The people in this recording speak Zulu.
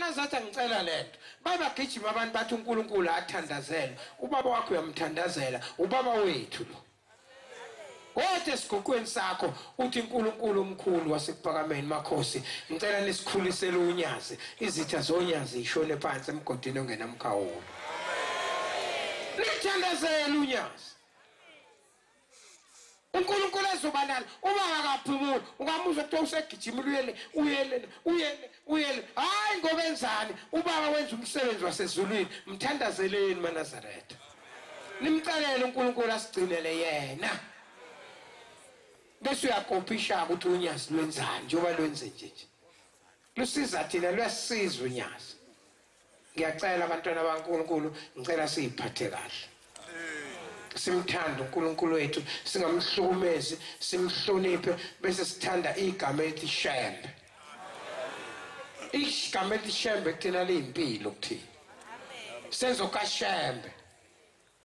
uNazathi angicela lento bayabagijima abantu bathi uNkulunkulu athandazela ubaba wakho uyamthandazela ubaba wethu lo Wothe siguqweni sakho uthi uNkulunkulu omkhulu wasekuphakameni makhosi ngicela nisikhulisele unyazi izitha zonyazi ishone phansi emgodini ongenamkhawulo Nithandazele unyazi uNkulunkulu ezobanala uma akaphumula ungamuzwa ukuthi usegijimile uyele hayi ngoba enzani ubaba wenza umsebenzi wasezulwini mthandazeleni maNazaretha nimcalele uNkulunkulu asigcinele yena bese uyakopisha ukuthi unyazi lwenzani njengoba lwenze nje lusiza thina luyasiza unyazi ngiyacela abantwana baNkulunkulu ngicela siyiphathe kahle simthanda uNkulunkulu wethu singamhlukumezi simhloniphe bese sithanda igama elithi Shembe igama elithi Shembe kuthina liyimpilo kuthina senzo kaShembe